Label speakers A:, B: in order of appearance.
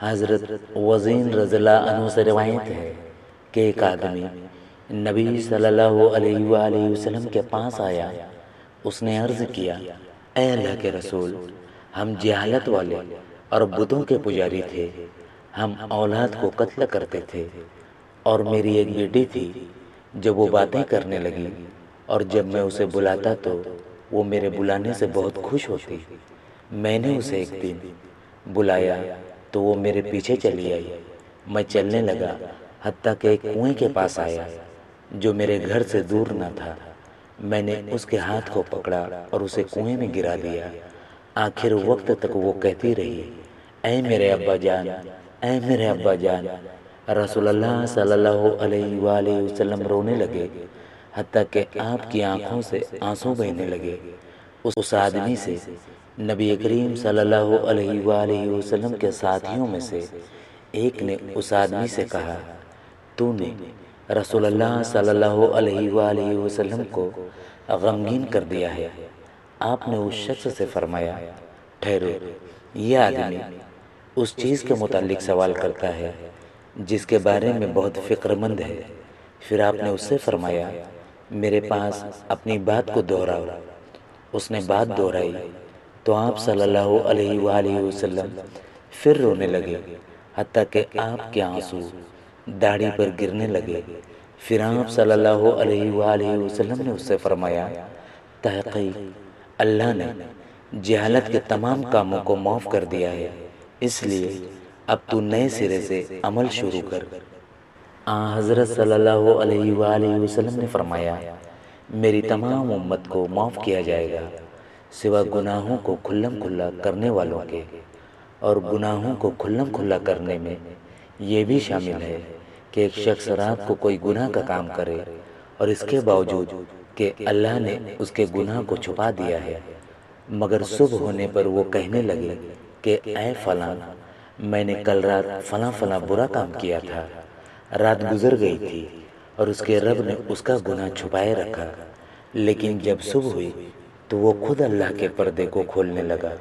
A: حضرت وزین رضی اللہ عنہ سے روایت ہے کہ ایک آدمی نبی صلی اللہ علیہ وآلہ وسلم کے پاس آیا۔ اس نے عرض کیا، اے اللہ کے رسول، ہم جہالت والے اور بتوں کے پجاری تھے، ہم اولاد کو قتل کرتے تھے، اور میری ایک بیٹی تھی۔ جب وہ باتیں کرنے لگی اور جب میں اسے بلاتا تو وہ میرے بلانے سے بہت خوش ہوتی۔ میں نے اسے ایک دن بلایا تو وہ میرے پیچھے چلی آئی۔ میں چلنے لگا حتیٰ کہ ایک کنویں کے پاس آیا جو میرے گھر سے دور نہ تھا۔ میں نے اس کے ہاتھ کو پکڑا اور اسے کنویں میں گرا دیا۔ آخر وقت تک وہ کہتی رہی، اے میرے ابا جان، اے میرے ابا جان۔ رسول اللہ صلی اللہ علیہ وآلہ وسلم رونے لگے حتیٰ کہ آپ کی آنکھوں سے آنسو بہنے لگے۔ اس آدمی سے نبی کریم صلی اللہ علیہ وآلہ وسلم کے ساتھیوں میں سے ایک نے اس آدمی سے کہا، تو نے رسول اللہ صلی اللہ علیہ وآلہ وسلم کو غمگین کر دیا ہے۔ آپ نے اس شخص سے فرمایا، ٹھہرو، یہ آدمی اس چیز کے متعلق سوال کرتا ہے جس کے بارے میں بہت فکر مند ہے۔ پھر آپ نے اس سے فرمایا، میرے پاس اپنی بات کو دہراؤ۔ اس نے بات دہرائی تو آپ صلی اللہ علیہ وآلہ وسلم پھر رونے لگے حتیٰ کہ آپ کے آنسو داڑھی پر گرنے لگے۔ پھر آپ صلی اللہ علیہ وآلہ وسلم نے اس سے فرمایا، تحقیق اللہ نے جہالت کے تمام کاموں کو معاف کر دیا ہے، اس لیے اب تو نئے سرے سے عمل شروع کر۔ حضرت صلی اللہ علیہ وآلہ وسلم نے فرمایا، میری تمام امت کو معاف کیا جائے گا سوا گناہوں کو کھلم کھلا کرنے والوں کے، اور گناہوں کو کھلم کھلا کرنے میں یہ بھی شامل ہے کہ ایک شخص رات کو کوئی گناہ کا کام کرے اور اس کے باوجود کہ اللہ نے اس کے گناہ کو چھپا دیا ہے، مگر صبح ہونے پر وہ کہنے لگے کہ اے فلاں، میں نے کل رات فلاں فلاں برا کام کیا تھا۔ رات گزر گئی تھی اور اس کے رب نے اس کا گناہ چھپائے رکھا، لیکن جب صبح ہوئی تو وہ خود اللہ کے پردے کو کھولنے لگا۔